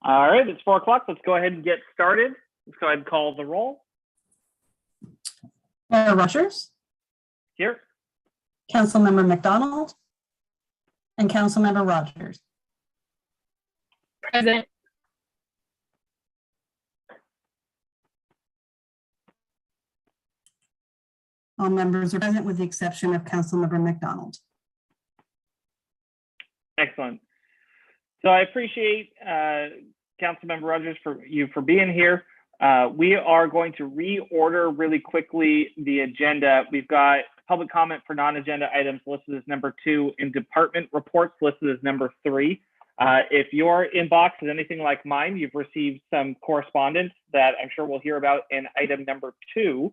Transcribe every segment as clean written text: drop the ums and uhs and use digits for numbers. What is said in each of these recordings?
All right, it's 4 o'clock. Let's go ahead and get started. Let's go ahead and call the roll. Mayor Rogers. Here. Councilmember McDonald. And Councilmember Rogers. Present. All members are present with the exception of Councilmember McDonald. Excellent. So I appreciate Councilmember Rogers for being here. We are going to reorder really quickly the agenda. We've got public comment for non-agenda items listed as number 2 and department reports listed as number 3. If your inbox is anything like mine, you've received some correspondence that I'm sure we'll hear about in item number 2.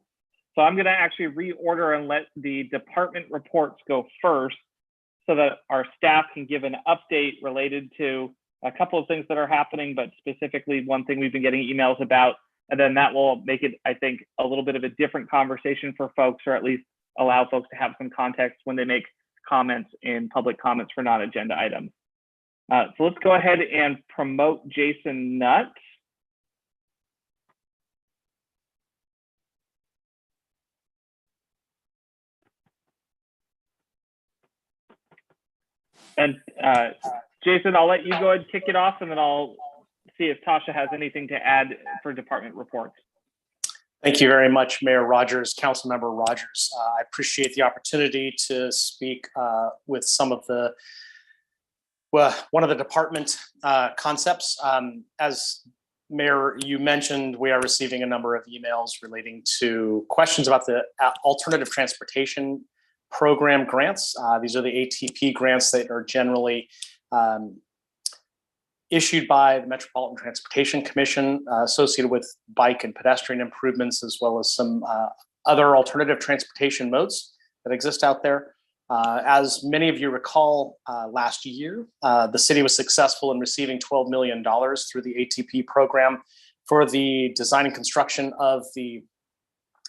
So I'm going to actually reorder and let the department reports go first so that our staff can give an update related to a couple of things that are happening, but specifically one thing we've been getting emails about. And then that will make it, I think, a little bit of a different conversation for folks, or at least allow folks to have some context when they make comments in public comments for non-agenda items. So let's go ahead and promote Jason Nutt. And Jason, I'll let you go ahead and kick it off, and then I'll see if Tasha has anything to add for department reports. Thank you very much, Mayor Rogers, Councilmember Rogers. I appreciate the opportunity to speak with some of the, one of the department concepts. As Mayor, you mentioned, we are receiving a number of emails relating to questions about the alternative transportation program grants. These are the ATP grants that are generally issued by the Metropolitan Transportation Commission associated with bike and pedestrian improvements, as well as some other alternative transportation modes that exist out there. As many of you recall, last year, the city was successful in receiving $12 million through the ATP program for the design and construction of the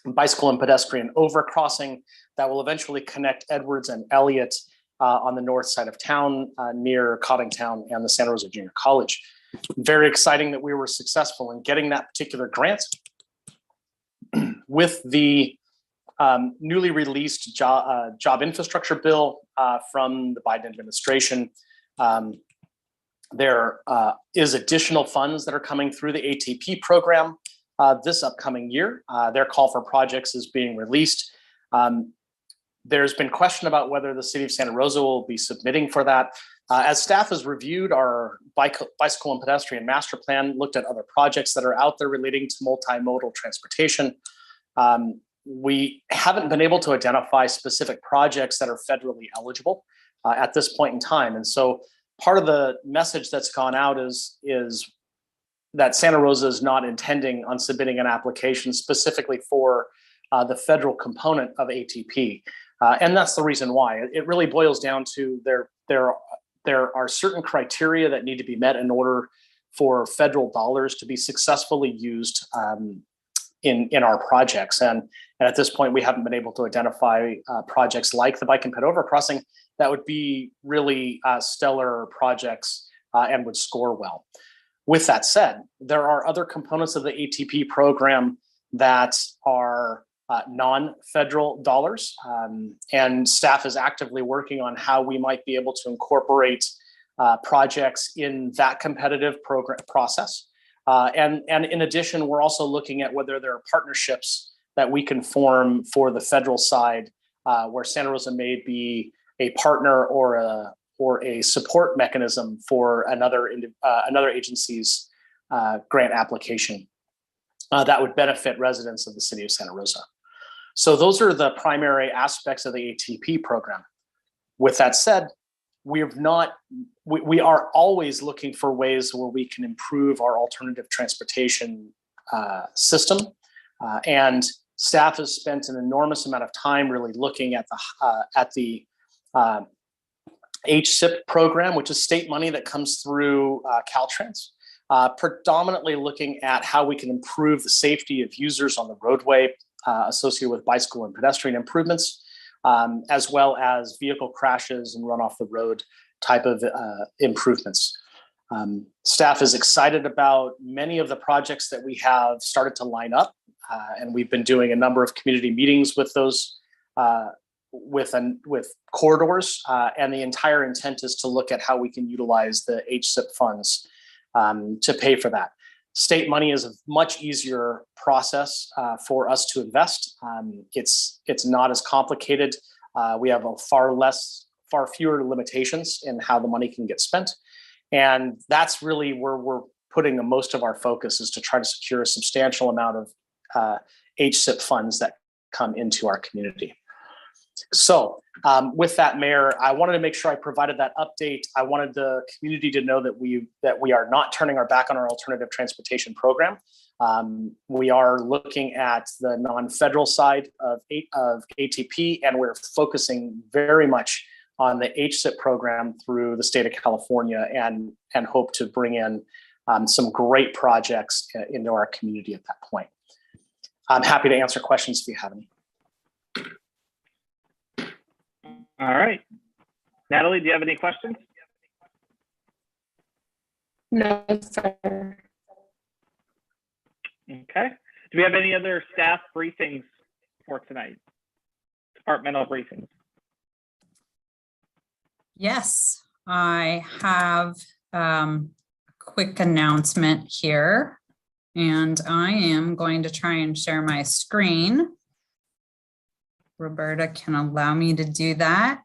bicycle and pedestrian overcrossing that will eventually connect Edwards and Elliott on the north side of town near Cottingtown and the Santa Rosa Junior College. Very exciting that we were successful in getting that particular grant. With the newly released job infrastructure bill from the Biden administration, there is additional funds that are coming through the ATP program this upcoming year. Their call for projects is being released. There's been question about whether the city of Santa Rosa will be submitting for that. As staff has reviewed our bicycle and pedestrian master plan, looked at other projects that are out there relating to multimodal transportation, we haven't been able to identify specific projects that are federally eligible at this point in time. And so part of the message that's gone out is that Santa Rosa is not intending on submitting an application specifically for the federal component of ATP. And that's the reason why. It really boils down to there are certain criteria that need to be met in order for federal dollars to be successfully used in our projects. And at this point, we haven't been able to identify projects like the bike and ped overcrossing that would be really stellar projects and would score well. With that said, there are other components of the ATP program that are non-federal dollars, and staff is actively working on how we might be able to incorporate projects in that competitive program process. And in addition, we're also looking at whether there are partnerships that we can form for the federal side, where Santa Rosa may be a partner or a support mechanism for another agency's grant application that would benefit residents of the city of Santa Rosa. So those are the primary aspects of the ATP program. With that said, we are always looking for ways where we can improve our alternative transportation system, and staff has spent an enormous amount of time really looking at the HSIP program, which is state money that comes through Caltrans, predominantly looking at how we can improve the safety of users on the roadway associated with bicycle and pedestrian improvements, as well as vehicle crashes and run off the road type of improvements. Staff is excited about many of the projects that we have started to line up, and we've been doing a number of community meetings with those with corridors, and the entire intent is to look at how we can utilize the HSIP funds to pay for that. State money is a much easier process for us to invest. It's not as complicated. We have far fewer limitations in how the money can get spent. And that's really where we're putting the most of our focus, is to try to secure a substantial amount of HSIP funds that come into our community. So with that, Mayor, I wanted to make sure I provided that update. I wanted the community to know that we are not turning our back on our alternative transportation program. We are looking at the non-federal side of ATP, and we're focusing very much on the HSIP program through the state of California, and hope to bring in some great projects into our community at that point. I'm happy to answer questions if you have any. All right. Natalie, do you have any questions? No, sir. Okay. Do we have any other staff briefings for tonight? Departmental briefings? Yes, I have a quick announcement here, and I am going to try and share my screen. Roberta can allow me to do that.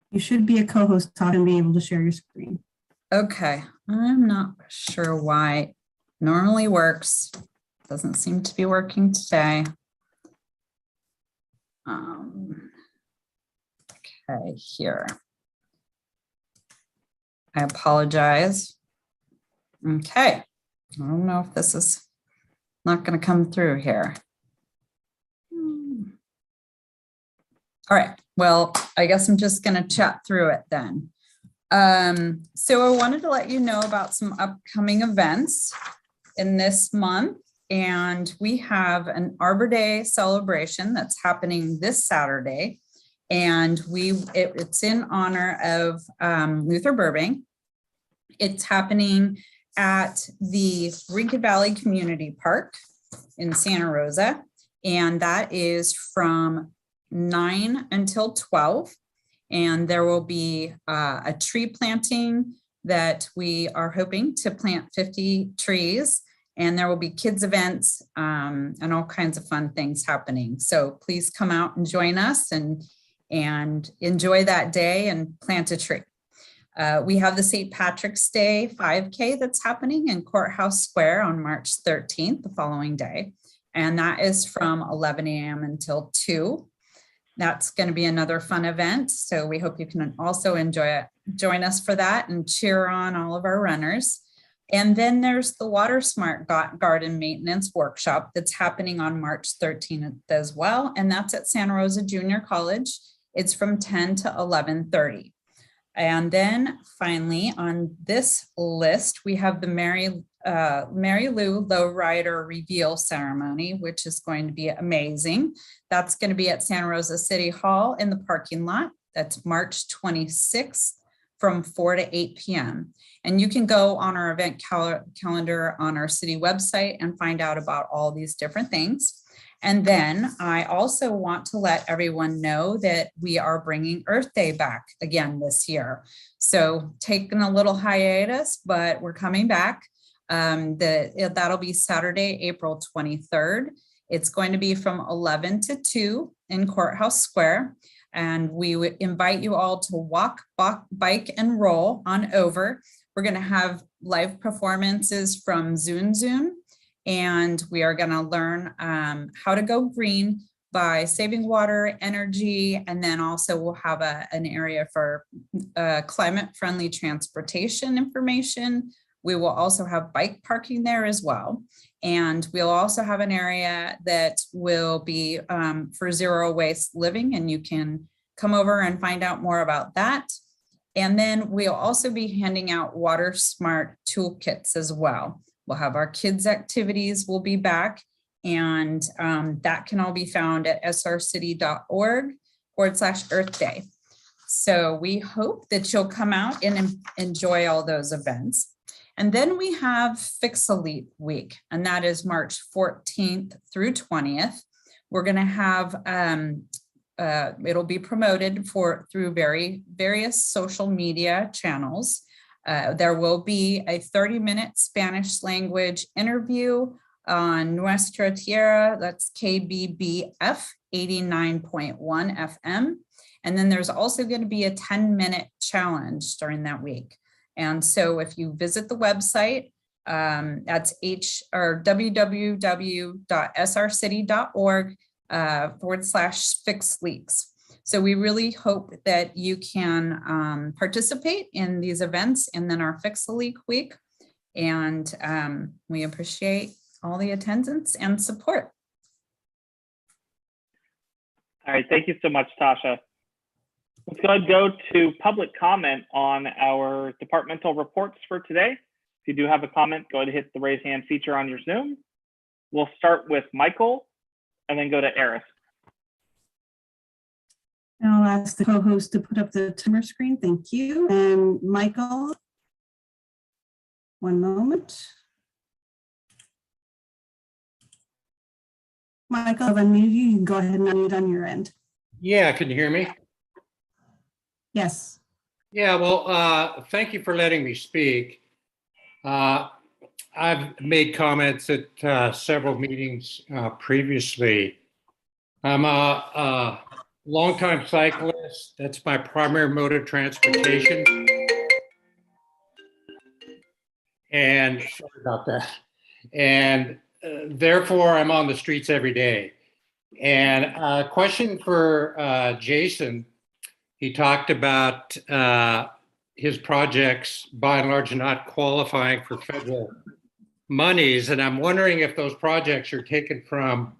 You should be a co-host, Todd, and be able to share your screen. Okay, I'm not sure why it normally works. Doesn't seem to be working today. Okay, here. I apologize. Okay, I don't know if this is not going to come through here. All right, well, I guess I'm just going to chat through it then. So I wanted to let you know about some upcoming events in this month. And we have an Arbor Day celebration that's happening this Saturday. And it's in honor of Luther Burbank. It's happening at the Rincon Valley Community Park in Santa Rosa. And that is from 9 until 12. And there will be a tree planting that we are hoping to plant 50 trees. And there will be kids events and all kinds of fun things happening. So please come out and join us and enjoy that day and plant a tree. We have the St. Patrick's Day 5K that's happening in Courthouse Square on March 13th, the following day. And that is from 11 a.m. until 2. That's going to be another fun event. So we hope you can also join us for that and cheer on all of our runners. And then there's the Water Smart Garden Maintenance Workshop that's happening on March 13th as well. And that's at Santa Rosa Junior College. It's from 10 to 11:30. And then finally on this list, we have the Mary Lou Lowrider Reveal Ceremony, which is going to be amazing. That's going to be at Santa Rosa City Hall in the parking lot. That's March 26th from 4 to 8 p.m. And you can go on our event calendar on our city website and find out about all these different things. And then I also want to let everyone know that we are bringing Earth Day back again this year. So taking a little hiatus, but we're coming back. That'll be Saturday, April 23rd. It's going to be from 11 to 2 in Courthouse Square. And we would invite you all to walk, bike, and roll on over. We're going to have live performances from Zun Zun. And we are going to learn how to go green by saving water, energy, and then also we'll have an area for climate-friendly transportation information. We will also have bike parking there as well. And we'll also have an area that will be for zero waste living, and you can come over and find out more about that. And then we'll also be handing out Water Smart toolkits as well. We'll have our kids' activities will be back, and that can all be found at srcity.org/Earth Day. So we hope that you'll come out and enjoy all those events. And then we have Fix a Leak Week, and that is March 14th through 20th. We're going to have, it'll be promoted through various social media channels. There will be a 30-minute Spanish language interview on Nuestra Tierra, that's KBBF 89.1 FM. And then there's also going to be a 10-minute challenge during that week. And so if you visit the website, that's www.srcity.org/fix leaks. So we really hope that you can participate in these events and then our Fix a Leak Week. And we appreciate all the attendance and support. All right, thank you so much, Tasha. Let's go ahead and go to public comment on our departmental reports for today. If you do have a comment, go ahead and hit the raise hand feature on your Zoom. We'll start with Michael and then go to Eris. I'll ask the co-host to put up the timer screen. Thank you. And Michael, one moment. Michael, I've unmuted you. You can go ahead and unmute on your end. Yeah, can you hear me? Yes. Yeah, well, thank you for letting me speak. I've made comments at several meetings previously. I'm a longtime cyclist. That's my primary mode of transportation. And sorry about that. And therefore, I'm on the streets every day. And a question for Jason. He talked about his projects, by and large, not qualifying for federal monies. And I'm wondering if those projects are taken from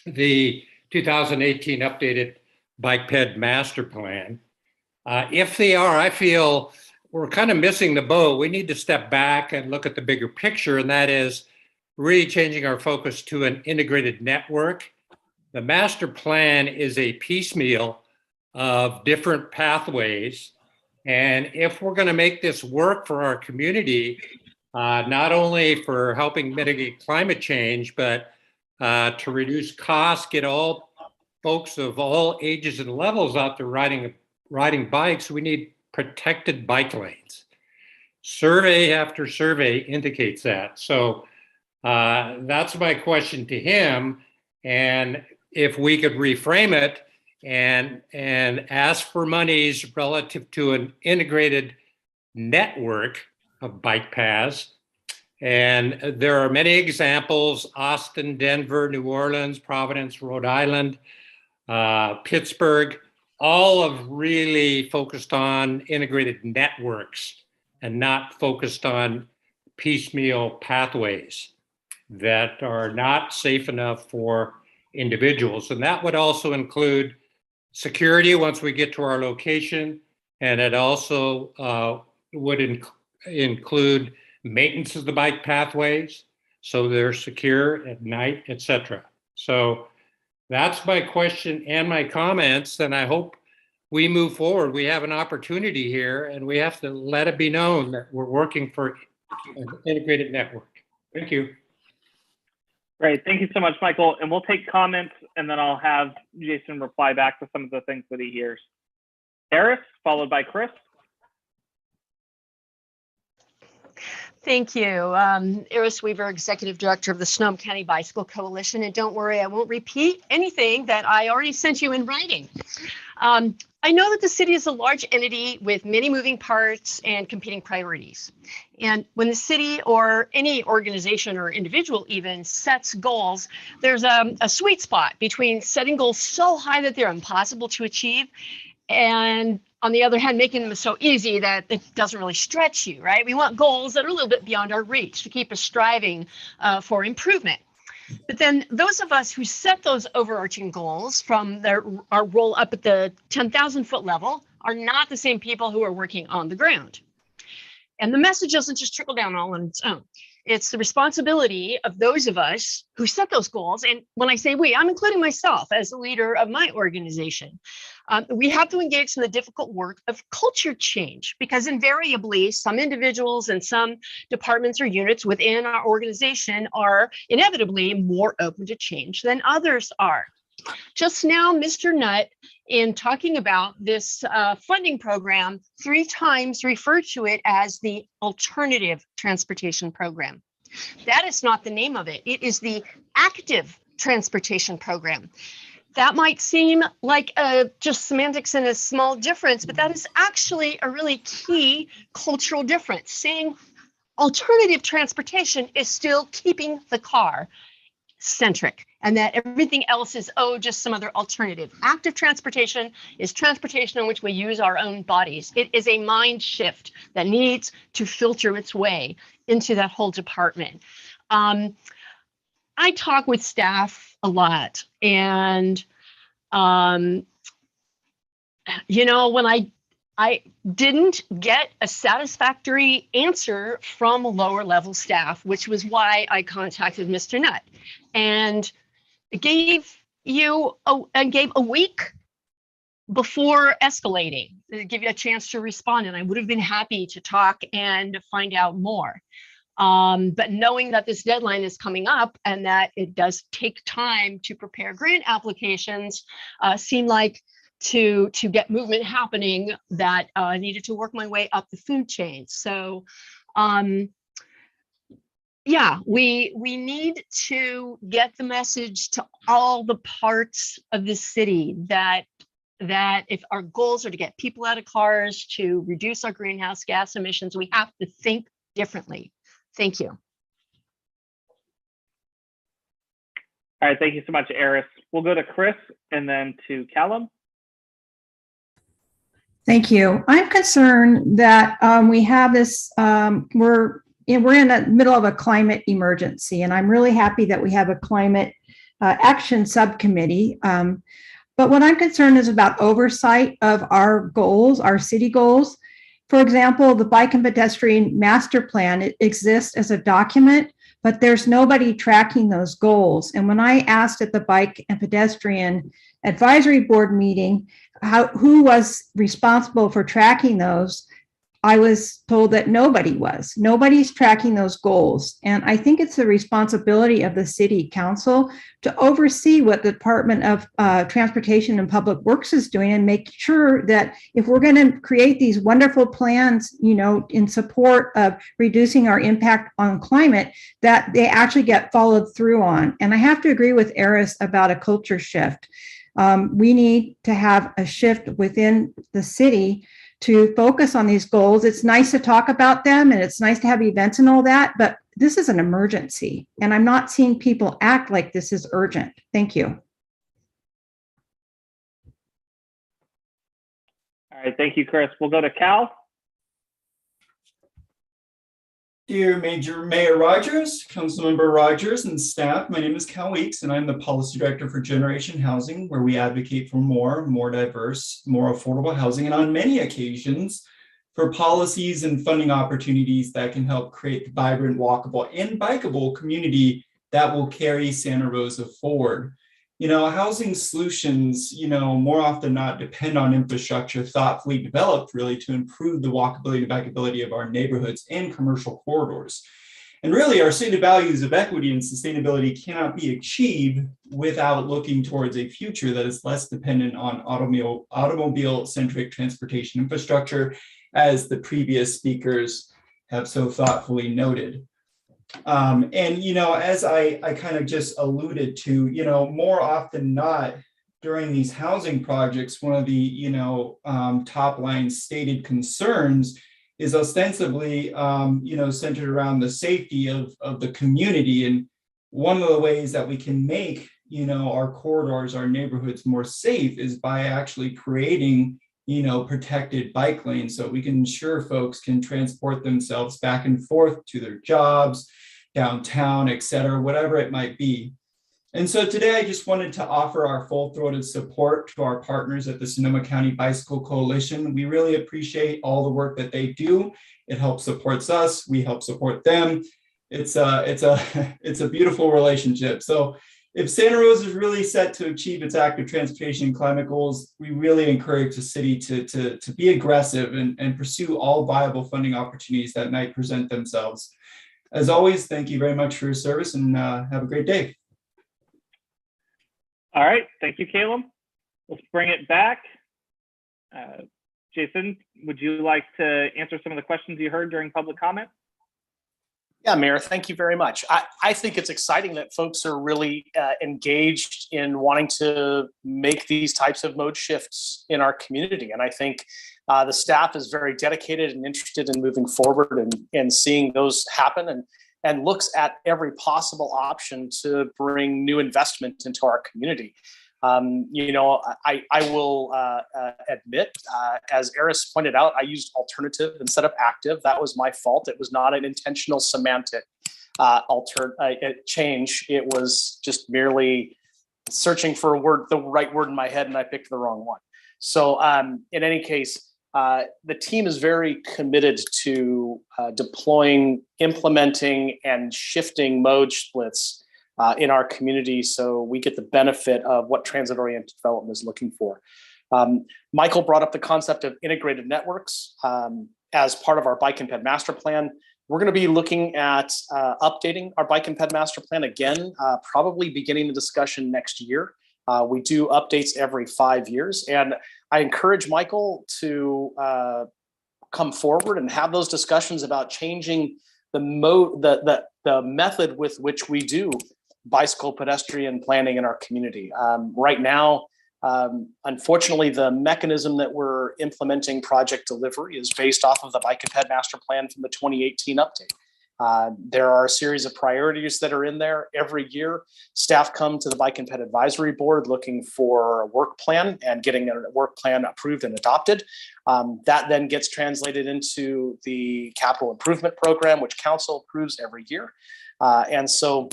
the 2018 updated Bike Ped Master Plan. If they are, I feel we're kind of missing the boat. We need to step back and look at the bigger picture, and that is really changing our focus to an integrated network. The master plan is a piecemeal of different pathways. And if we're going to make this work for our community, not only for helping mitigate climate change, but to reduce costs, get all folks of all ages and levels out there riding bikes, we need protected bike lanes. Survey after survey indicates that. So that's my question to him. And if we could reframe it and ask for monies relative to an integrated network of bike paths. And there are many examples: Austin, Denver, New Orleans, Providence, Rhode Island, Pittsburgh, all have really focused on integrated networks and not focused on piecemeal pathways that are not safe enough for individuals. And that would also include security once we get to our location, and it also would include maintenance of the bike pathways so they're secure at night, etc. So that's my question and my comments, and I hope we move forward. We have an opportunity here, and we have to let it be known that we're working for an integrated network. Thank you. Great, thank you so much, Michael. And we'll take comments, and then I'll have Jason reply back to some of the things that he hears. Eris, followed by Chris. Thank you. Eris Weaver, Executive Director of the Sonoma County Bicycle Coalition. And don't worry, I won't repeat anything that I already sent you in writing. I know that the city is a large entity with many moving parts and competing priorities. And when the city or any organization or individual even sets goals, there's a sweet spot between setting goals so high that they're impossible to achieve, and on the other hand, making them so easy that it doesn't really stretch you, right? We want goals that are a little bit beyond our reach to keep us striving for improvement. But then those of us who set those overarching goals from our role up at the 10,000 foot level are not the same people who are working on the ground. And the message doesn't just trickle down all on its own. It's the responsibility of those of us who set those goals. And when I say we, I'm including myself as the leader of my organization. We have to engage in the difficult work of culture change, because invariably some individuals and some departments or units within our organization are inevitably more open to change than others are. Just now, Mr. Nutt, in talking about this funding program, 3 times referred to it as the Alternative Transportation Program. That is not the name of it. It is the Active Transportation Program. That might seem like just semantics and a small difference, but that is actually a really key cultural difference. Saying alternative transportation is still keeping the car centric, and that everything else is, oh, just some other alternative. Active transportation is transportation in which we use our own bodies. It is a mind shift that needs to filter its way into that whole department. I talk with staff a lot, and you know, when I didn't get a satisfactory answer from lower level staff, which was why I contacted Mr. Nutt and gave a week before escalating to give you a chance to respond. And I would have been happy to talk and find out more. But knowing that this deadline is coming up and that it does take time to prepare grant applications, seemed like to get movement happening, that I needed to work my way up the food chain. So yeah, we need to get the message to all the parts of the city that if our goals are to get people out of cars, to reduce our greenhouse gas emissions, we have to think differently. Thank you. All right, thank you so much, Eris. We'll go to Chris and then to Callum. Thank you. I'm concerned that we have this, we're in the middle of a climate emergency, and I'm really happy that we have a climate action subcommittee. But what I'm concerned is about oversight of our goals, our city goals. For example, the bike and pedestrian master plan, it exists as a document, but there's nobody tracking those goals. And when I asked at the bike and pedestrian advisory board meeting who was responsible for tracking those, I was told that nobody was. Nobody's tracking those goals. And I think it's the responsibility of the city council to oversee what the Department of Transportation and Public Works is doing and make sure that if we're going to create these wonderful plans, you know, in support of reducing our impact on climate, that they actually get followed through on. And I have to agree with Eris about a culture shift. We need to have a shift within the city to focus on these goals. It's nice to talk about them and it's nice to have events and all that, but this is an emergency and I'm not seeing people act like this is urgent. Thank you. All right, thank you, Chris. We'll go to Cal. Dear Mayor Rogers, Councilmember Rogers and staff, my name is Cal Weeks and I'm the Policy Director for Generation Housing, where we advocate for more diverse, more affordable housing, and on many occasions for policies and funding opportunities that can help create the vibrant, walkable, and bikeable community that will carry Santa Rosa forward. You know, housing solutions, you know, more often than not depend on infrastructure thoughtfully developed really to improve the walkability and bikeability of our neighborhoods and commercial corridors. And really our stated values of equity and sustainability cannot be achieved without looking towards a future that is less dependent on automobile-centric transportation infrastructure, as the previous speakers have so thoughtfully noted. And, you know, as I kind of just alluded to, you know, more often than not during these housing projects, one of the, you know, top line stated concerns is ostensibly, you know, centered around the safety of the community. And one of the ways that we can make, you know, our corridors, our neighborhoods more safe is by actually creating, you know, protected bike lanes so we can ensure folks can transport themselves back and forth to their jobs, downtown, et cetera, whatever it might be. And so today I just wanted to offer our full-throated support to our partners at the Sonoma County Bicycle Coalition. We really appreciate all the work that they do. It helps supports us, we help support them. It's a beautiful relationship. So, if Santa Rosa is really set to achieve its active transportation and climate goals, we really encourage the city to be aggressive and pursue all viable funding opportunities that might present themselves. As always, thank you very much for your service, and have a great day. All right, thank you, Caleb. Let's bring it back. Jason, would you like to answer some of the questions you heard during public comment? Yeah, Mayor, thank you very much. I think it's exciting that folks are really engaged in wanting to make these types of mode shifts in our community. And I think the staff is very dedicated and interested in moving forward and seeing those happen, and looks at every possible option to bring new investment into our community. I will admit, as Eris pointed out, I used alternative instead of active. That was my fault. It was not an intentional semantic change. It was just merely searching for the right word in my head, and I picked the wrong one. So in any case, the team is very committed to deploying, implementing, and shifting mode splits in our community, so we get the benefit of what transit-oriented development is looking for. Michael brought up the concept of integrated networks as part of our bike and ped master plan. We're going to be looking at updating our bike and ped master plan again, probably beginning the discussion next year. We do updates every 5 years, and I encourage Michael to come forward and have those discussions about changing the method with which we do bicycle pedestrian planning in our community. Right now, unfortunately, the mechanism that we're implementing project delivery is based off of the bike and ped master plan from the 2018 update. There are a series of priorities that are in there. Every year, staff come to the Bike and Ped Advisory Board looking for a work plan and getting a work plan approved and adopted. That then gets translated into the capital improvement program, which council approves every year. And so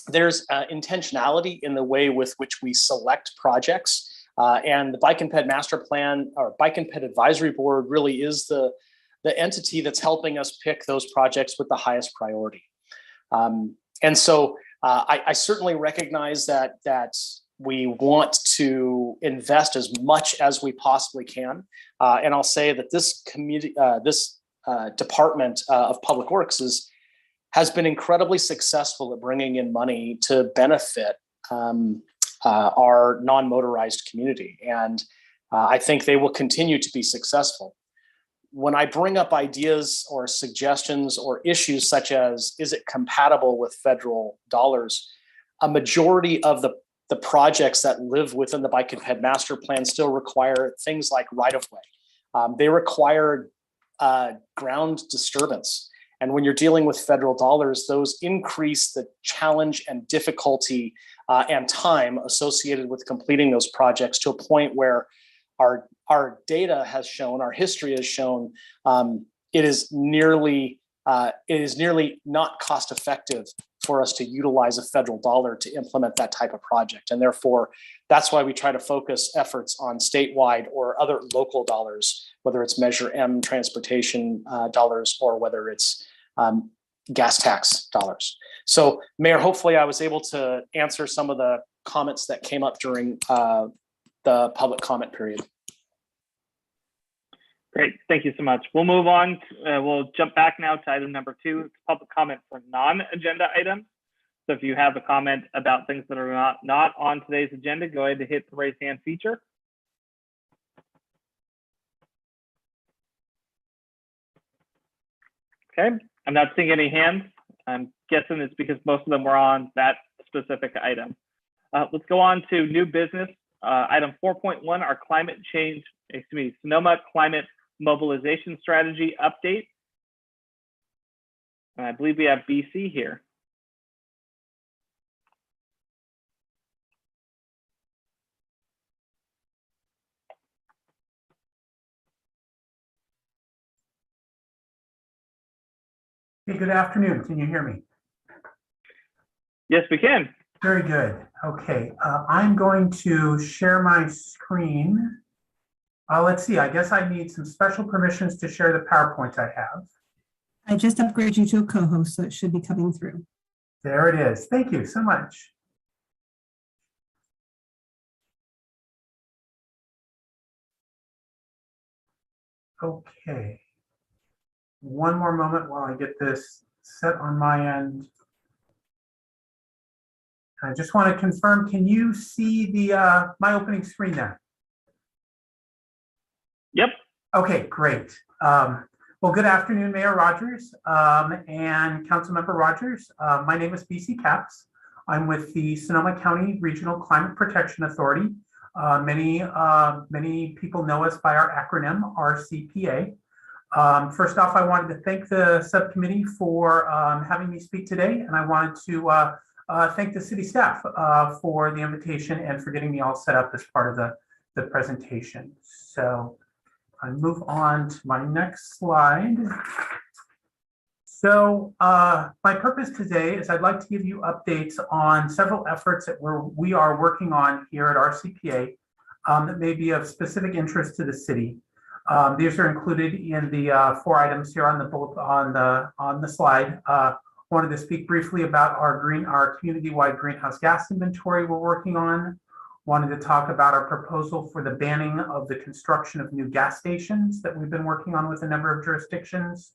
there's intentionality in the way with which we select projects. And the Bike and Ped Master Plan, or Bike and Ped Advisory Board, really is the entity that's helping us pick those projects with the highest priority. And so I certainly recognize that we want to invest as much as we possibly can. And I'll say that this community, this Department of Public Works has been incredibly successful at bringing in money to benefit our non-motorized community. And I think they will continue to be successful. When I bring up ideas or suggestions or issues such as, is it compatible with federal dollars, a majority of the projects that live within the Bike and Ped Master Plan still require things like right-of-way. They require ground disturbance. And when you're dealing with federal dollars, those increase the challenge and difficulty and time associated with completing those projects to a point where our data has shown, our history has shown, it is nearly not cost effective for us to utilize a federal dollar to implement that type of project. And therefore, that's why we try to focus efforts on statewide or other local dollars, whether it's Measure M transportation dollars or whether it's gas tax dollars. So, Mayor, hopefully I was able to answer some of the comments that came up during the public comment period. Great, thank you so much. We'll move on. We'll jump back now to item number 2, it's public comment for non-agenda items. So if you have a comment about things that are not on today's agenda, go ahead and hit the raise hand feature. Okay, I'm not seeing any hands. I'm guessing it's because most of them were on that specific item. Let's go on to new business. Item 4.1, our Sonoma climate mobilization strategy update. And I believe we have BC here. Hey, good afternoon. Can you hear me? Yes, we can. Very good. Okay, I'm going to share my screen. Let's see, I guess I need some special permissions to share the PowerPoint I have. I just upgraded you to a co-host, so it should be coming through. There it is. Thank you so much. Okay. One more moment while I get this set on my end. I just want to confirm, can you see the my opening screen there? Yep. Okay, great. Well, good afternoon, Mayor Rogers and Councilmember Rogers. My name is BC Capps. I'm with the Sonoma County Regional Climate Protection Authority. Many people know us by our acronym, RCPA. First off, I wanted to thank the subcommittee for having me speak today, and I wanted to thank the city staff for the invitation and for getting me all set up as part of the presentation. So I move on to my next slide. So my purpose today is I'd like to give you updates on several efforts that we are working on here at RCPA that may be of specific interest to the city. These are included in the 4 items here on the slide. Wanted to speak briefly about our community-wide greenhouse gas inventory we're working on. Wanted to talk about our proposal for the banning of the construction of new gas stations that we've been working on with a number of jurisdictions.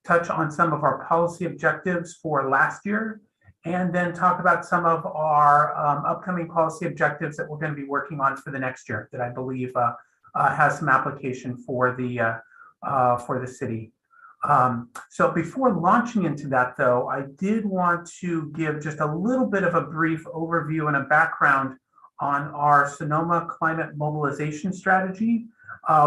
Touch on some of our policy objectives for last year, and then talk about some of our upcoming policy objectives that we're going to be working on for the next year that I believe has some application for the city. So before launching into that, though, I did want to give just a little bit of a brief overview and a background on our Sonoma climate mobilization strategy,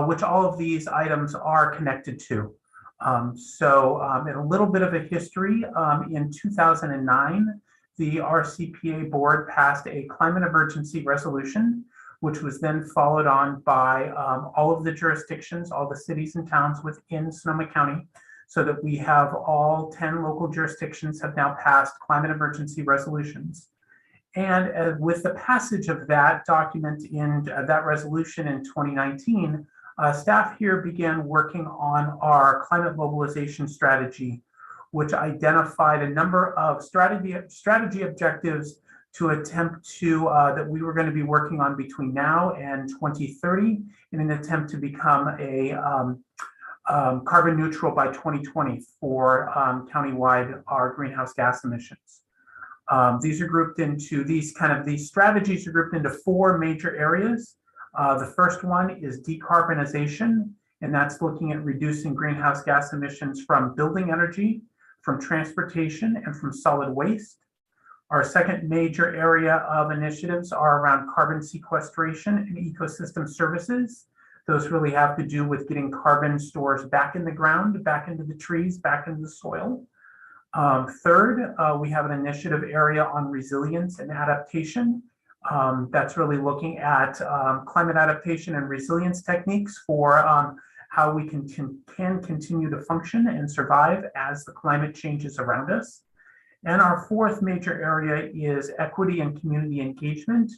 which all of these items are connected to. In a little bit of a history, in 2009, the RCPA board passed a climate emergency resolution, which was then followed on by all of the jurisdictions, all the cities and towns within Sonoma County, so that we have all 10 local jurisdictions have now passed climate emergency resolutions. And with the passage of that document in that resolution in 2019, staff here began working on our climate mobilization strategy, which identified a number of strategy objectives to attempt to that we were going to be working on between now and 2030 in an attempt to become a carbon neutral by 2020 for countywide our greenhouse gas emissions. These are grouped into these strategies are grouped into 4 major areas. The first one is decarbonization, and that's looking at reducing greenhouse gas emissions from building energy, from transportation, and from solid waste. Our second major area of initiatives are around carbon sequestration and ecosystem services. Those really have to do with getting carbon stores back in the ground, back into the trees, back into the soil. Third, we have an initiative area on resilience and adaptation. That's really looking at climate adaptation and resilience techniques for how we can continue to function and survive as the climate changes around us. And our fourth major area is equity and community engagement.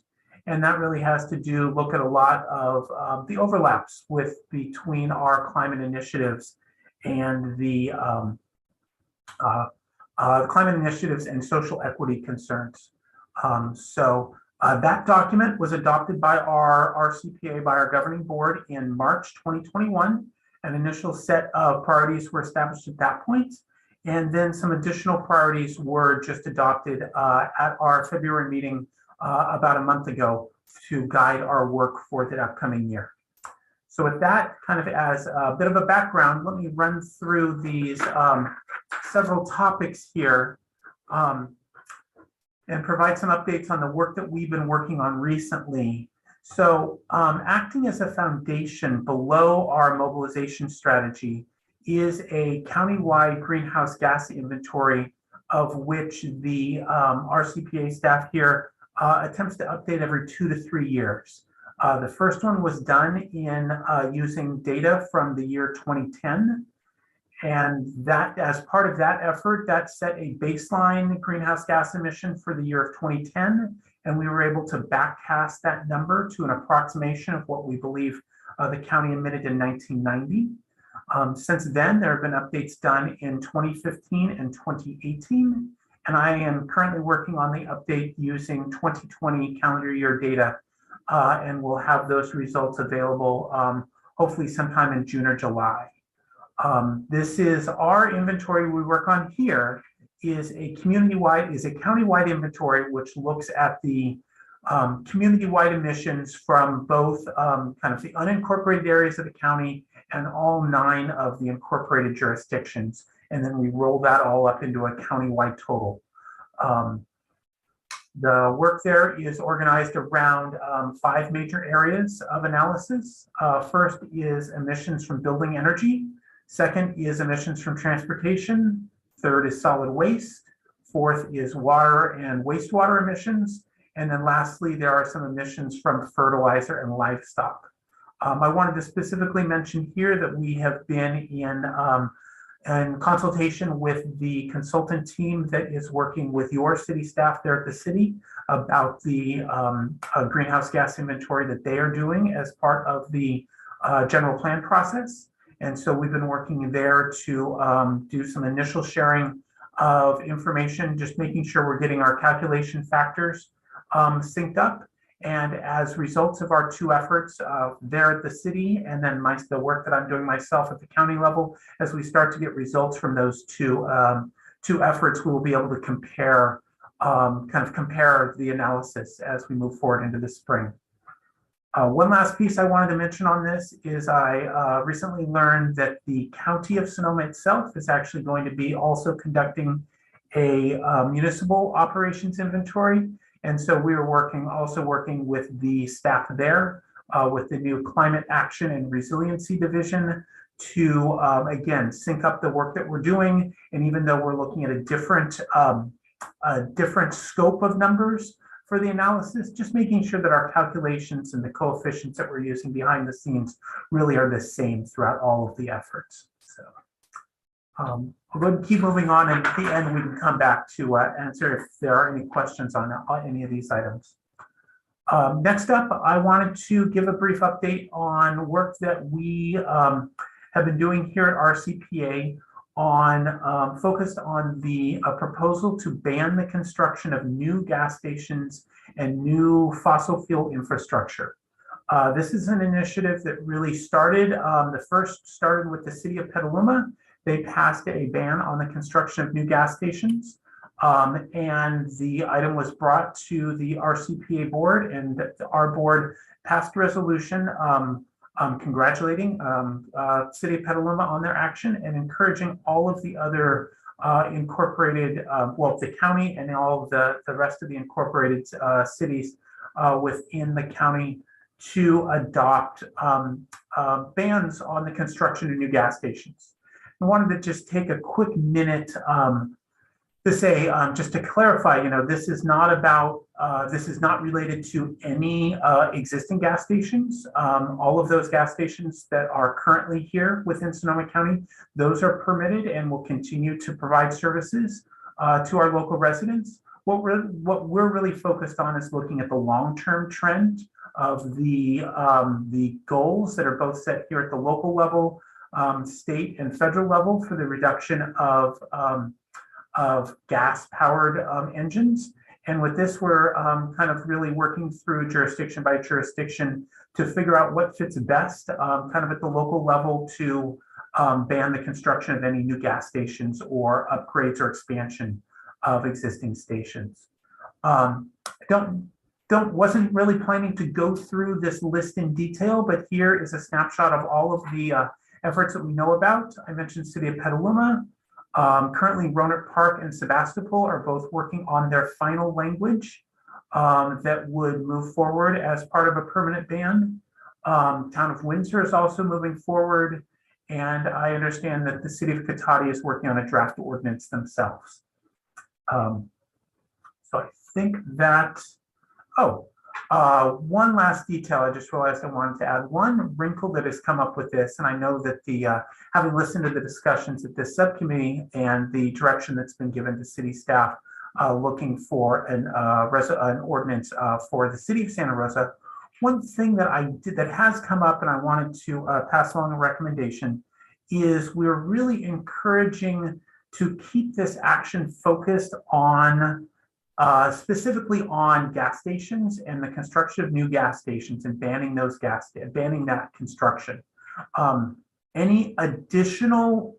And that really has to look at a lot of the overlaps between our climate initiatives and the climate initiatives and social equity concerns. That document was adopted by our RCPA, by our governing board in March 2021. An initial set of priorities were established at that point. And then some additional priorities were just adopted at our February meeting about a month ago to guide our work for the upcoming year. So with that kind of as a bit of a background, let me run through these several topics here and provide some updates on the work that we've been working on recently. So acting as a foundation below our mobilization strategy is a countywide greenhouse gas inventory of which the RCPA staff here attempts to update every 2 to 3 years. The first one was done in using data from the year 2010. And that, as part of that effort, that set a baseline greenhouse gas emission for the year of 2010. And we were able to backcast that number to an approximation of what we believe the county emitted in 1990. Since then, there have been updates done in 2015 and 2018. And I am currently working on the update using 2020 calendar year data. And we'll have those results available hopefully sometime in June or July. This is our inventory we work on here is a countywide inventory, which looks at the community-wide emissions from both kind of the unincorporated areas of the county and all 9 of the incorporated jurisdictions. And then we roll that all up into a countywide total. The work there is organized around 5 major areas of analysis. First is emissions from building energy. Second is emissions from transportation. Third is solid waste. Fourth is water and wastewater emissions. And then lastly, there are some emissions from fertilizer and livestock. I wanted to specifically mention here that we have been in consultation with the consultant team that is working with your city staff there at the city about the greenhouse gas inventory that they are doing as part of the general plan process. And so we've been working there to do some initial sharing of information, just making sure we're getting our calculation factors synced up. And as results of our 2 efforts there at the city, and then the work that I'm doing myself at the county level, as we start to get results from those two efforts, we will be able to compare the analysis as we move forward into the spring. One last piece I wanted to mention on this is I recently learned that the county of Sonoma itself is actually going to be also conducting a municipal operations inventory. And so we are also working with the staff there with the new Climate Action and Resiliency Division to, again, sync up the work that we're doing. And even though we're looking at a different scope of numbers for the analysis, just making sure that our calculations and the coefficients that we're using behind the scenes really are the same throughout all of the efforts. So I'll go ahead and keep moving on, and at the end we can come back to answer if there are any questions on any of these items. Next up, I wanted to give a brief update on work that we have been doing here at RCPA on focused on the proposal to ban the construction of new gas stations and new fossil fuel infrastructure. This is an initiative that really started, first started with the city of Petaluma. They passed a ban on the construction of new gas stations. And the item was brought to the RCPA board, and our board passed a resolution congratulating City of Petaluma on their action and encouraging all of the other incorporated, the county and all of the rest of the incorporated cities within the county to adopt bans on the construction of new gas stations. I wanted to just take a quick minute to say, just to clarify, this is not about, this is not related to any existing gas stations. All of those gas stations that are currently here within Sonoma County, those are permitted and will continue to provide services to our local residents. What we're really focused on is looking at the long-term trend of the goals that are both set here at the local level, state and federal level for the reduction of gas-powered engines. And with this, we're kind of really working through jurisdiction by jurisdiction to figure out what fits best kind of at the local level to ban the construction of any new gas stations or upgrades or expansion of existing stations. Wasn't really planning to go through this list in detail, but here is a snapshot of all of the efforts that we know about. I mentioned City of Petaluma. Currently, Roanoke Park and Sebastopol are both working on their final language that would move forward as part of a permanent ban. Town of Windsor is also moving forward, and I understand that the City of Cotati is working on a draft ordinance themselves. So I think that, one last detail I just realized I wanted to add. One wrinkle that has come up with this, and I know that having listened to the discussions at this subcommittee and the direction that's been given to city staff looking for an ordinance for the city of Santa Rosa, one thing that that has come up and I wanted to pass along a recommendation is we're really encouraging to keep this action focused on specifically on gas stations and the construction of new gas stations and banning that construction. Any additional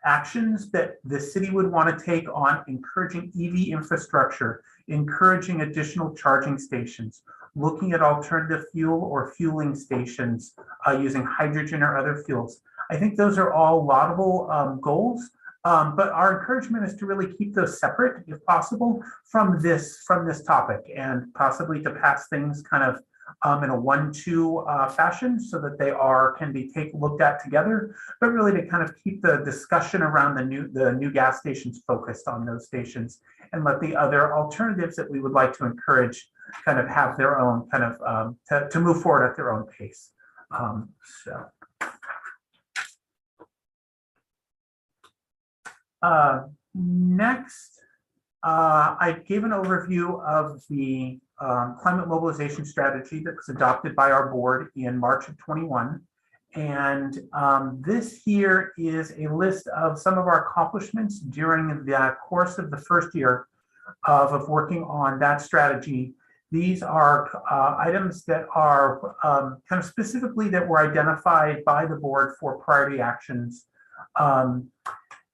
actions that the city would want to take on encouraging EV infrastructure, encouraging additional charging stations, looking at alternative fuel or fueling stations using hydrogen or other fuels. I think those are all laudable goals, but our encouragement is to really keep those separate, if possible, from this topic, and possibly to pass things kind of in a 1-2 fashion so that they can be looked at together, but really to kind of keep the discussion around the new gas stations focused on those stations, and let the other alternatives that we would like to encourage kind of have their own kind of to move forward at their own pace. Next, I gave an overview of the climate mobilization strategy that was adopted by our board in March of 21. And this here is a list of some of our accomplishments during the course of the first year of working on that strategy. These are items that are kind of specifically that were identified by the board for priority actions.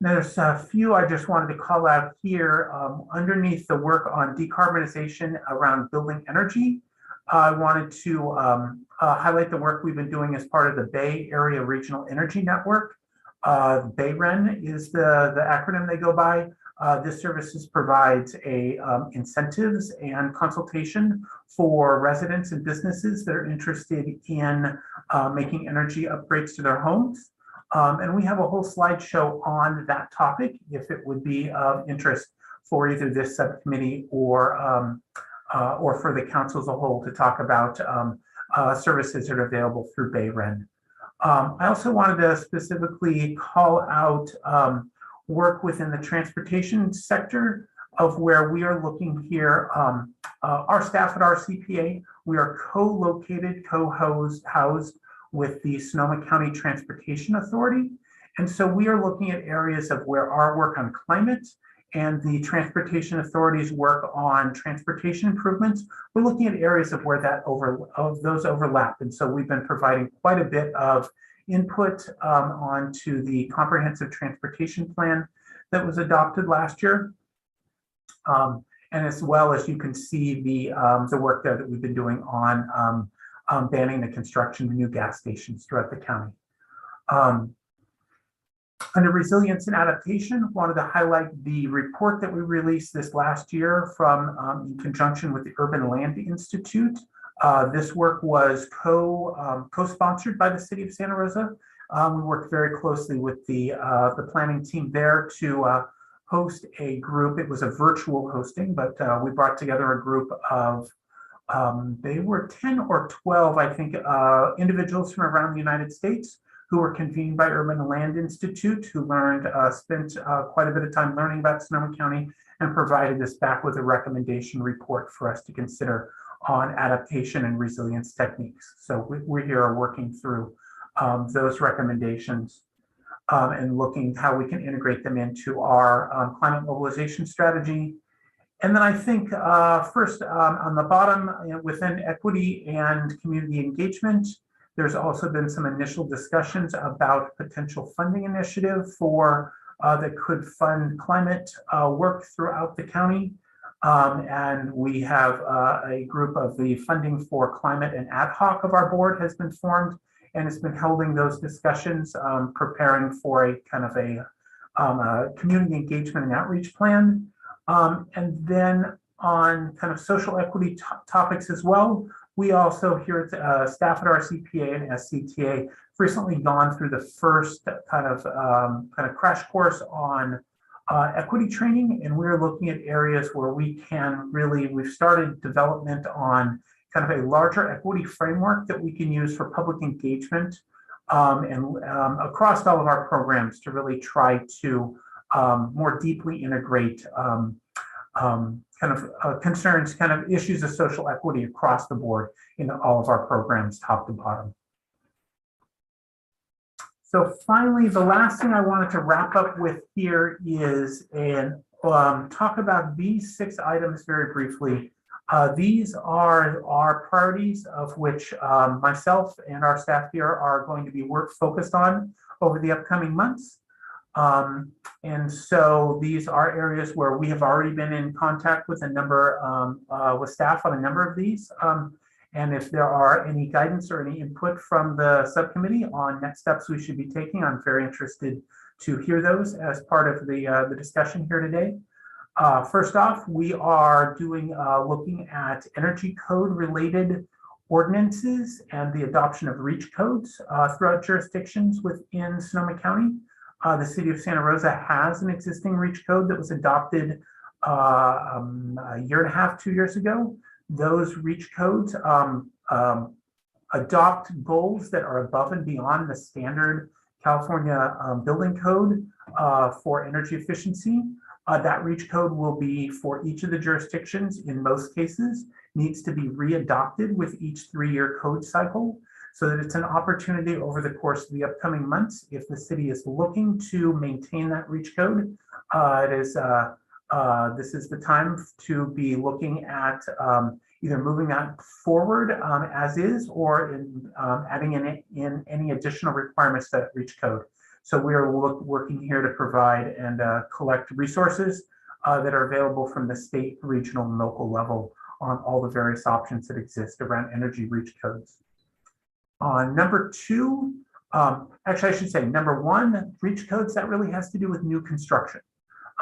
There's a few I just wanted to call out here. Underneath the work on decarbonization around building energy, I wanted to highlight the work we've been doing as part of the Bay Area Regional Energy Network. BayREN is the acronym they go by. This services provides incentives and consultation for residents and businesses that are interested in making energy upgrades to their homes. And we have a whole slideshow on that topic if it would be of interest for either this subcommittee or for the council as a whole to talk about services that are available through BayREN. I also wanted to specifically call out work within the transportation sector of where we are looking here. Our staff at our CPA, we are co-located, housed with the Sonoma County Transportation Authority. And so we are looking at areas of where our work on climate and the Transportation Authority's work on transportation improvements, we're looking at areas of where those overlap. And so we've been providing quite a bit of input onto the comprehensive transportation plan that was adopted last year. And as well as you can see the work there that we've been doing on banning the construction of new gas stations throughout the county. Under resilience and adaptation, wanted to highlight the report that we released this last year from in conjunction with the Urban Land Institute. This work was co-sponsored by the city of Santa Rosa. We worked very closely with the planning team there to host a group. It was a virtual hosting, but we brought together a group of they were 10 or 12, I think, individuals from around the United States who were convened by Urban Land Institute, who spent quite a bit of time learning about Sonoma County and provided us back with a recommendation report for us to consider on adaptation and resilience techniques. So we here are working through those recommendations and looking how we can integrate them into our climate mobilization strategy. And then I think first on the bottom, within equity and community engagement, there's also been some initial discussions about potential funding initiative that could fund climate work throughout the county. And we have a group of the funding for climate and ad hoc of our board has been formed and has been holding those discussions, preparing for a kind of a community engagement and outreach plan. And then on kind of social equity topics as well, we also here at staff at our CPA and SCTA recently gone through the first kind of crash course on equity training, and we're looking at areas where we've started development on kind of a larger equity framework that we can use for public engagement and across all of our programs to really try to more deeply integrate concerns, kind of issues of social equity across the board in all of our programs, top to bottom. So finally, the last thing I wanted to wrap up with here is talk about these 6 items very briefly These are our priorities of which myself and our staff here are going to be focused on over the upcoming months. And so these are areas where we have already been in contact with a number, with staff on a number of these. And if there are any guidance or any input from the subcommittee on next steps we should be taking, I'm very interested to hear those as part of the discussion here today. First off, we are looking at energy code related ordinances and the adoption of REACH codes throughout jurisdictions within Sonoma County. The city of Santa Rosa has an existing REACH code that was adopted a year and a half, 2 years ago. Those REACH codes adopt goals that are above and beyond the standard California building code for energy efficiency. That REACH code will be for each of the jurisdictions, in most cases, needs to be readopted with each 3-year code cycle, so that it's an opportunity over the course of the upcoming months. If the city is looking to maintain that REACH code, this is the time to be looking at either moving that forward as is, or adding in any additional requirements to that REACH code. So we are working here to provide and collect resources that are available from the state, regional, and local level on all the various options that exist around energy REACH codes. Number two, actually I should say number one, REACH codes, that really has to do with new construction.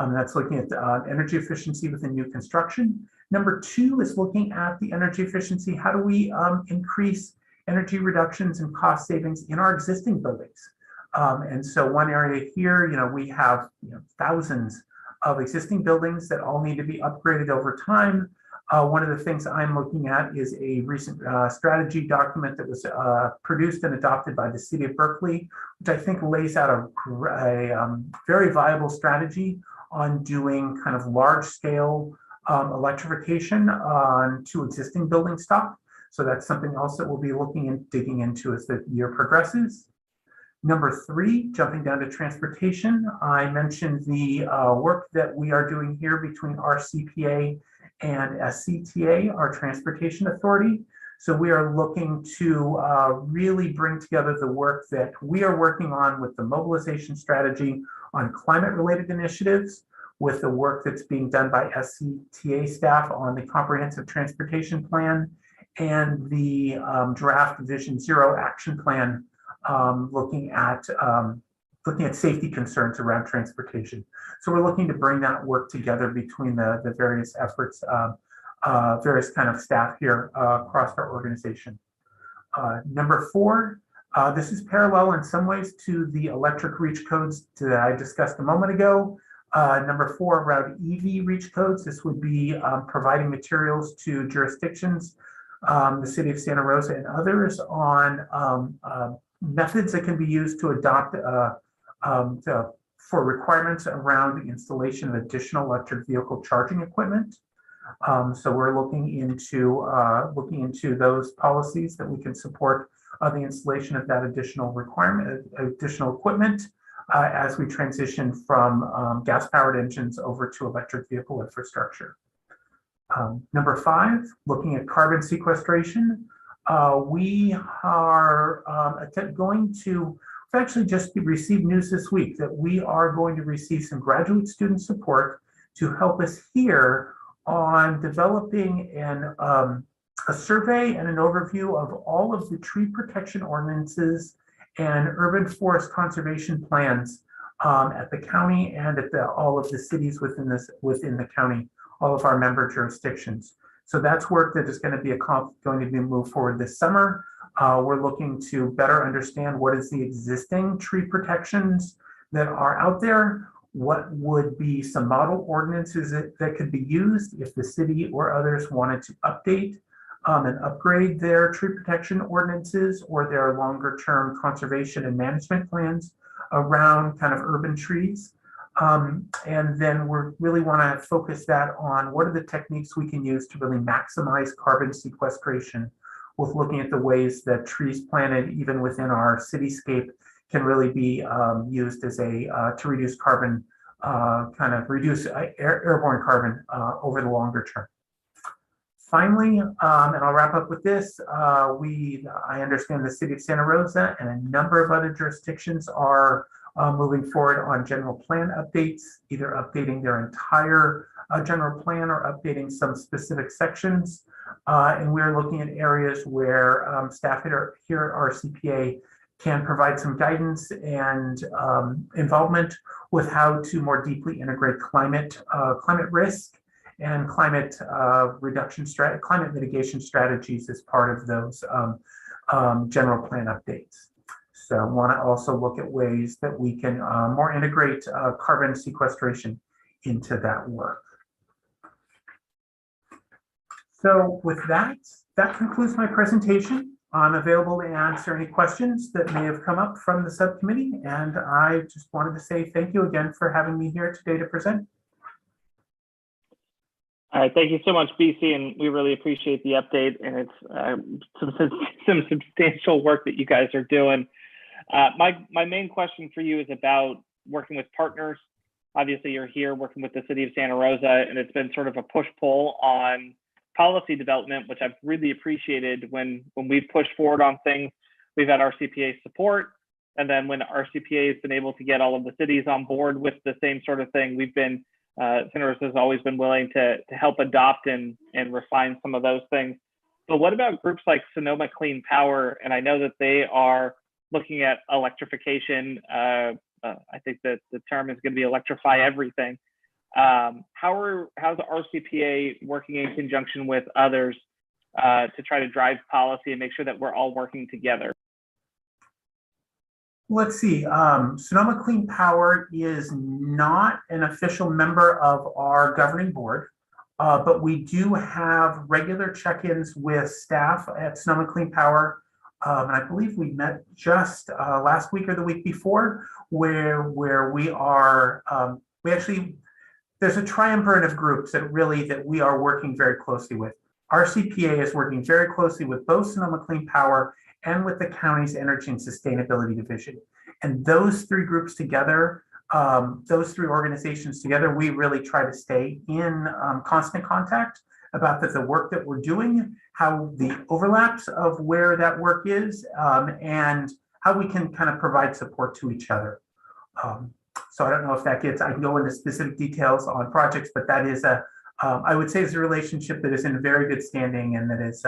That's looking at energy efficiency within new construction. Number two is looking at the energy efficiency. How do we increase energy reductions and cost savings in our existing buildings? And so one area here, we have thousands of existing buildings that all need to be upgraded over time. One of the things I'm looking at is a recent strategy document that was produced and adopted by the city of Berkeley, which I think lays out a very viable strategy on doing kind of large scale electrification to existing building stock. So that's something else that we'll be looking and digging into as the year progresses. Number three, jumping down to transportation, I mentioned the work that we are doing here between our CPA and SCTA, our transportation authority. So we are looking to really bring together the work that we are working on with the mobilization strategy on climate-related initiatives, with the work that's being done by SCTA staff on the comprehensive transportation plan and the draft Vision Zero action plan, looking at safety concerns around transportation. So we're looking to bring that work together between the various efforts, various kind of staff here across our organization. Number four, this is parallel in some ways to the electric REACH codes that I discussed a moment ago. Number four, around EV REACH codes, this would be providing materials to jurisdictions, the city of Santa Rosa and others, on methods that can be used to adopt for requirements around the installation of additional electric vehicle charging equipment. So we're looking into those policies that we can support the installation of that additional equipment as we transition from gas-powered engines over to electric vehicle infrastructure. Number five, looking at carbon sequestration. We are we've actually just received news this week that we are going to receive some graduate student support to help us here on developing a survey and an overview of all of the tree protection ordinances and urban forest conservation plans at the county and at all of the cities within the county, all of our member jurisdictions. So that's work that is going to be moved forward this summer. We're looking to better understand what is the existing tree protections that are out there, what would be some model ordinances that could be used if the city or others wanted to update and upgrade their tree protection ordinances or their longer term conservation and management plans around kind of urban trees. And then we really want to focus that on what are the techniques we can use to really maximize carbon sequestration, with looking at the ways that trees planted even within our cityscape can really be used as to reduce carbon, reduce airborne carbon over the longer term. Finally, and I'll wrap up with this, I understand the city of Santa Rosa and a number of other jurisdictions are moving forward on general plan updates, either updating their entire general plan or updating some specific sections. And we're looking at areas where staff here at RCPA can provide some guidance and involvement with how to more deeply integrate climate risk and climate mitigation strategies as part of those general plan updates. So I want to also look at ways that we can more integrate carbon sequestration into that work. So with that, that concludes my presentation. I'm available to answer any questions that may have come up from the subcommittee. And I just wanted to say thank you again for having me here today to present. All right, thank you so much, BC, and we really appreciate the update. And it's some substantial work that you guys are doing. My main question for you is about working with partners. Obviously, you're here working with the city of Santa Rosa, and it's been sort of a push-pull on policy development, which I've really appreciated. When we've pushed forward on things, we've had RCPA support. And then when RCPA has been able to get all of the cities on board with the same sort of thing, we've been, Santa Rosa has always been willing to help adopt and refine some of those things. But what about groups like Sonoma Clean Power? And I know that they are looking at electrification. I think that the term is going to be electrify everything. How's the RCPA working in conjunction with others to try to drive policy and make sure that we're all working together? Let's see. Sonoma Clean Power is not an official member of our governing board, but we do have regular check-ins with staff at Sonoma Clean Power. And I believe we met just last week or the week before, where we are, there's a triumvirate of groups that we are working very closely with. RCPA is working very closely with both Sonoma Clean Power and with the county's Energy and Sustainability Division. And those three groups together, those three organizations together, we really try to stay in constant contact about the work that we're doing, how the overlaps of where that work is, and how we can kind of provide support to each other. So I don't know if I can go into specific details on projects, but that is I would say it's a relationship that is in very good standing and that is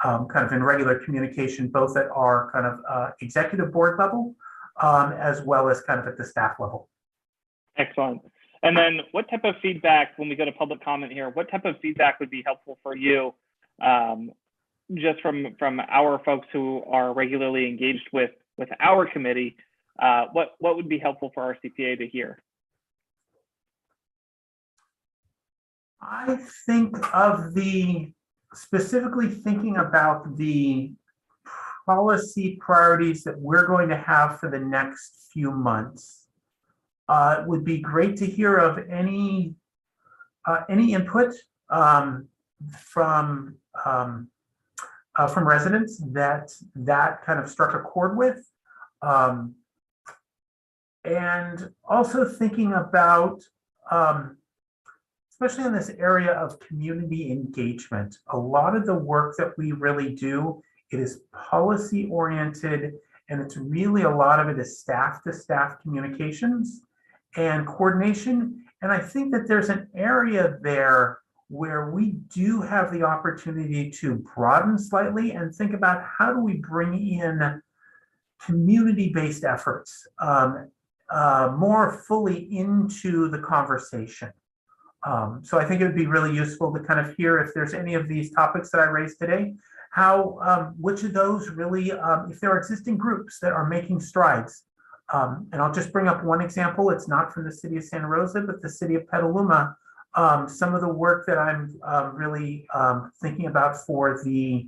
kind of in regular communication, both at our kind of executive board level, as well as kind of at the staff level. Excellent. And then what type of feedback, when we go to public comment here, what type of feedback would be helpful for you, just from our folks who are regularly engaged with our committee? What would be helpful for RCPA to hear? I think specifically thinking about the policy priorities that we're going to have for the next few months. It would be great to hear of any input from residents that kind of struck a chord with, and also thinking about, especially in this area of community engagement, a lot of the work that we really do, it is policy oriented, and it's really a lot of it is staff to staff communications and coordination. And I think that there's an area there where we do have the opportunity to broaden slightly and think about how do we bring in community-based efforts more fully into the conversation. So I think it would be really useful to kind of hear if there's any of these topics that I raised today, how which of those really, if there are existing groups that are making strides. And I'll just bring up one example. It's not from the city of Santa Rosa, but the city of Petaluma. Some of the work that I'm really thinking about for the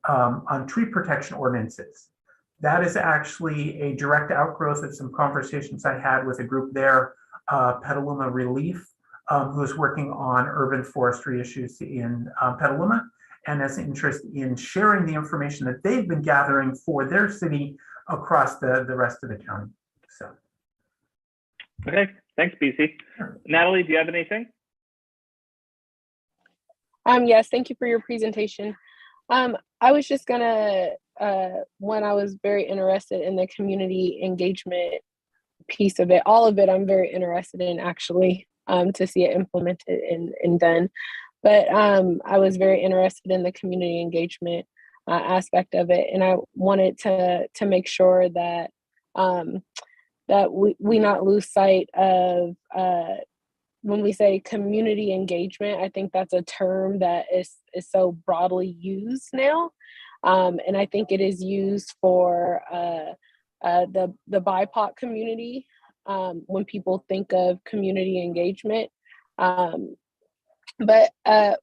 on tree protection ordinances. That is actually a direct outgrowth of some conversations I had with a group there, Petaluma Relief, who is working on urban forestry issues in Petaluma and has interest in sharing the information that they've been gathering for their city across the rest of the county. So. Okay, thanks, BC. Sure. Natalie, do you have anything? Yes, thank you for your presentation. I was just gonna, when I was very interested in the community engagement piece of it, all of it, I'm very interested in actually, to see it implemented and done. But I was very interested in the community engagement aspect of it, and I wanted to make sure that that we not lose sight of when we say community engagement. I think that's a term that is so broadly used now, and I think it is used for the BIPOC community when people think of community engagement. But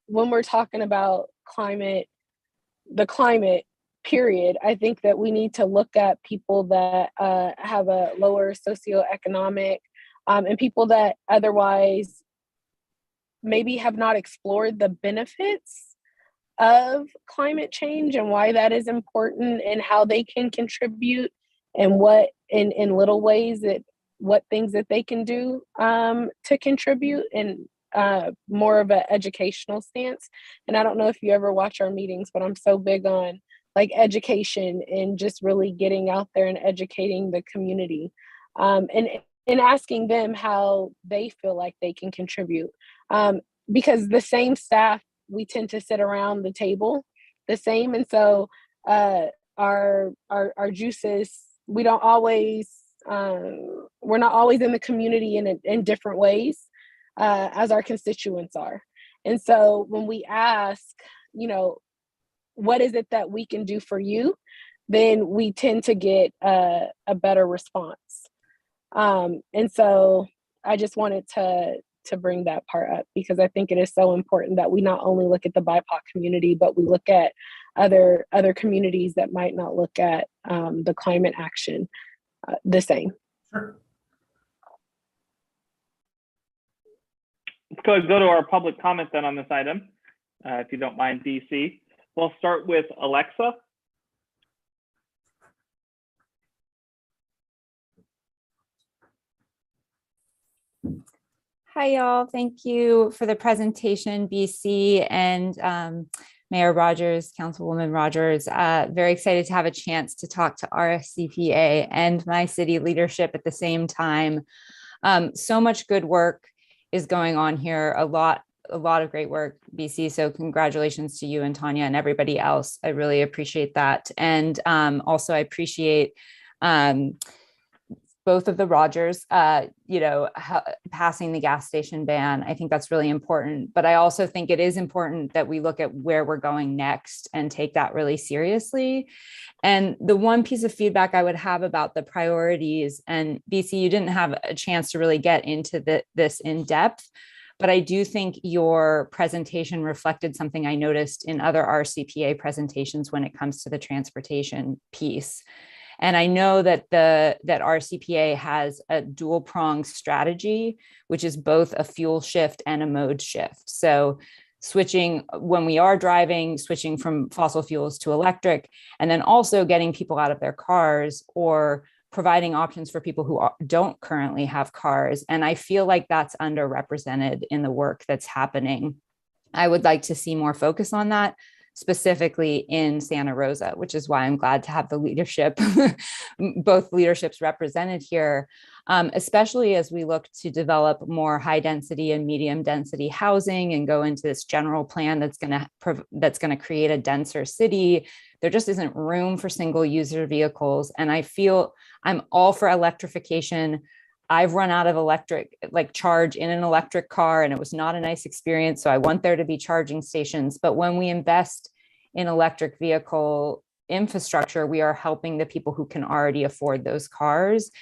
when we're talking about the climate period, I think that we need to look at people that have a lower socioeconomic and people that otherwise maybe have not explored the benefits of climate change and why that is important and how they can contribute and what in little ways that what things that they can do to contribute and more of an educational stance. And I don't know if you ever watch our meetings, but I'm so big on like education and just really getting out there and educating the community and asking them how they feel like they can contribute. Because the same staff, we tend to sit around the table the same. And so our juices, we don't always, we're not always in the community in different ways as our constituents are. And so when we ask, you know, what is it that we can do for you, then we tend to get a better response. And so I just wanted to bring that part up because I think it is so important that we not only look at the BIPOC community, but we look at other communities that might not look at the climate action the same. Sure. Let's go to our public comment then on this item, if you don't mind, DC. We'll start with Alexa. Hi, y'all. Thank you for the presentation, BC and Mayor Rogers, Councilwoman Rogers. Very excited to have a chance to talk to RSCPA and my city leadership at the same time. So much good work is going on here. A lot of great work, BC. So congratulations to you and Tanya and everybody else. I really appreciate that. And also I appreciate both of the Rogers, passing the gas station ban. I think that's really important, but I also think it is important that we look at where we're going next and take that really seriously. And the one piece of feedback I would have about the priorities, and BC, you didn't have a chance to really get into this in depth, but I do think your presentation reflected something I noticed in other RCPA presentations when it comes to the transportation piece. And I know that that RCPA has a dual pronged strategy, which is both a fuel shift and a mode shift. So switching when we are driving, switching from fossil fuels to electric, and then also getting people out of their cars or providing options for people who don't currently have cars. And I feel like that's underrepresented in the work that's happening. I would like to see more focus on that, specifically in Santa Rosa, which is why I'm glad to have the leadership, both leaderships represented here, especially as we look to develop more high density and medium density housing and go into this general plan that's going to create a denser city. There just isn't room for single user vehicles. And I feel I'm all for electrification. I've run out of charge in an electric car, and it was not a nice experience. So I want there to be charging stations. But when we invest in electric vehicle infrastructure, we are helping the people who can already afford those cars.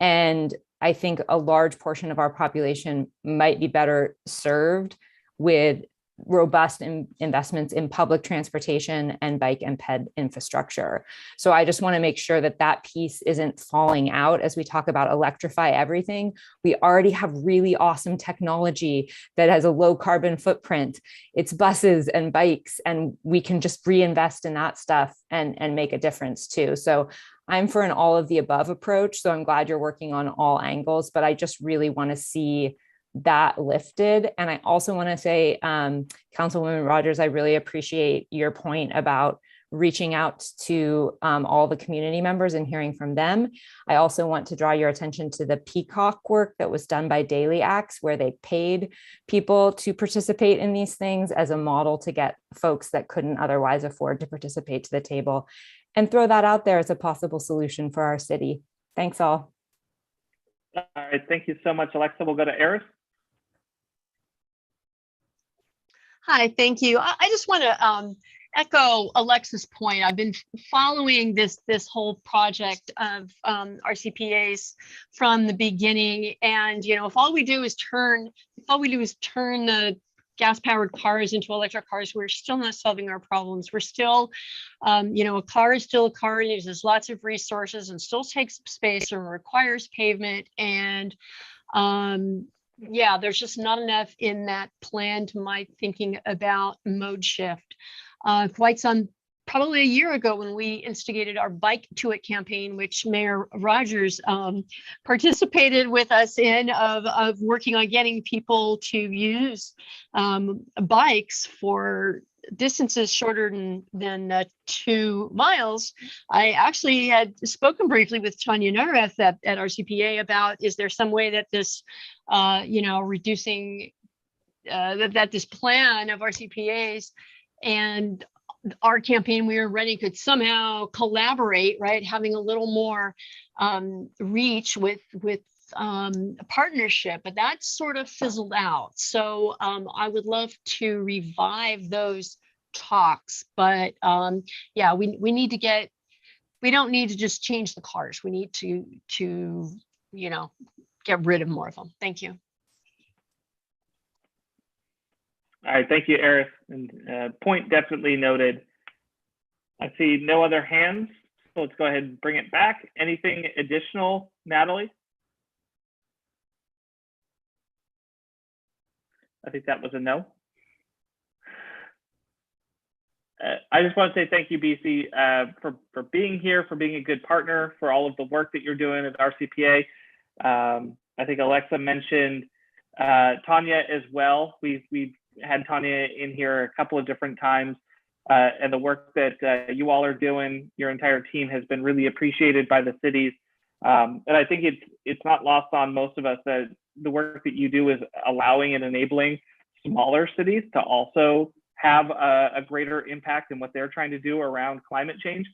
And I think a large portion of our population might be better served with robust investments in public transportation and bike and ped infrastructure. So I just want to make sure that that piece isn't falling out as we talk about electrify everything. We already have really awesome technology that has a low carbon footprint. It's buses and bikes, and we can just reinvest in that stuff and make a difference too. So I'm for an all of the above approach. So I'm glad you're working on all angles, but I just really want to see that lifted. And I also want to say, Councilwoman Rogers, I really appreciate your point about reaching out to all the community members and hearing from them. I also want to draw your attention to the Peacock work that was done by Daily Acts, where they paid people to participate in these things as a model to get folks that couldn't otherwise afford to participate to the table, and throw that out there as a possible solution for our city. Thanks all. All right, thank you so much, Alexa. We'll go to Eris. Hi, thank you. I just want to echo Alexa's point. I've been following this whole project of RCPAs from the beginning, and if all we do is turn the gas-powered cars into electric cars, we're still not solving our problems. We're still, a car is still a car, uses lots of resources and still takes up space and requires pavement. And yeah, there's just not enough in that plan to my thinking about mode shift. Quite some, probably a year ago when we instigated our Bike to It campaign, which Mayor Rogers participated with us in, of working on getting people to use bikes for distances shorter than 2 miles. I actually had spoken briefly with Tanya Nareth at RCPA about, is there some way that this, reducing that this plan of RCPAs and our campaign we were running could somehow collaborate, right? Having a little more reach with a partnership, but that sort of fizzled out. So I would love to revive those talks, but yeah, we need to get, we don't need to just change the cars. We need to get rid of more of them. Thank you. All right, thank you, Eris. And point definitely noted. I see no other hands, so let's go ahead and bring it back. Anything additional, Natalie? I think that was a no. I just want to say thank you, BC, for being here, for being a good partner, for all of the work that you're doing at RCPA. I think Alexa mentioned Tanya as well. We've had Tanya in here a couple of different times, and the work that you all are doing, your entire team, has been really appreciated by the cities. And I think it's not lost on most of us that the work that you do is allowing and enabling smaller cities to also have a greater impact in what they're trying to do around climate change.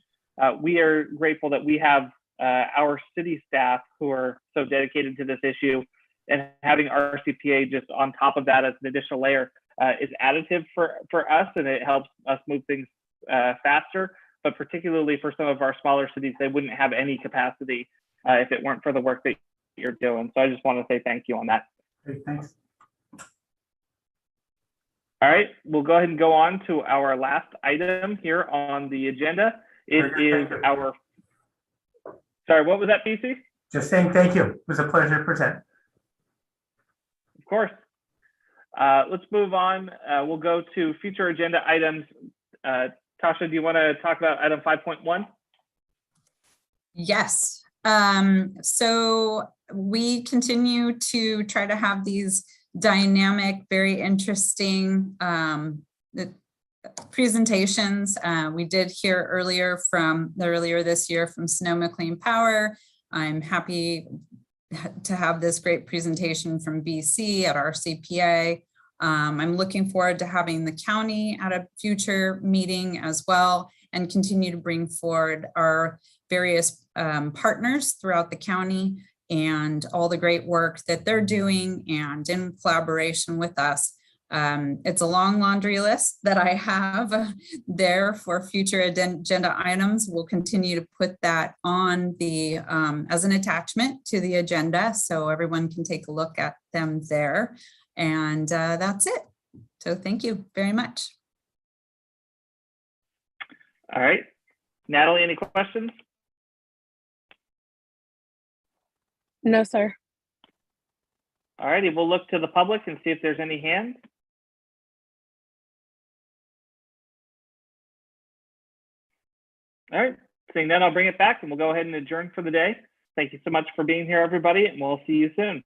We are grateful that we have our city staff who are so dedicated to this issue, and having RCPA just on top of that as an additional layer is additive for us, and it helps us move things faster. But particularly for some of our smaller cities, they wouldn't have any capacity if it weren't for the work that you're doing. So I just want to say thank you on that. Great, thanks. All right, we'll go ahead and go on to our last item here on the agenda. It is our, sorry, what was that, BC? Just saying thank you. It was a pleasure to present. Of course. Let's move on. We'll go to future agenda items. Tasha, do you want to talk about item 5.1? Yes. So we continue to try to have these dynamic, very interesting presentations. We did hear earlier this year from Sonoma Clean Power. I'm happy to have this great presentation from BC at RCPA. I'm looking forward to having the county at a future meeting as well, and continue to bring forward our various partners throughout the county and all the great work that they're doing and in collaboration with us. It's a long laundry list that I have there for future agenda items. We'll continue to put that on the as an attachment to the agenda, so everyone can take a look at them there. And that's it. So thank you very much. All right, Natalie, any questions? No, sir. All righty, we'll look to the public and see if there's any hands. All right, seeing that, I'll bring it back and we'll go ahead and adjourn for the day. Thank you so much for being here, everybody, and we'll see you soon.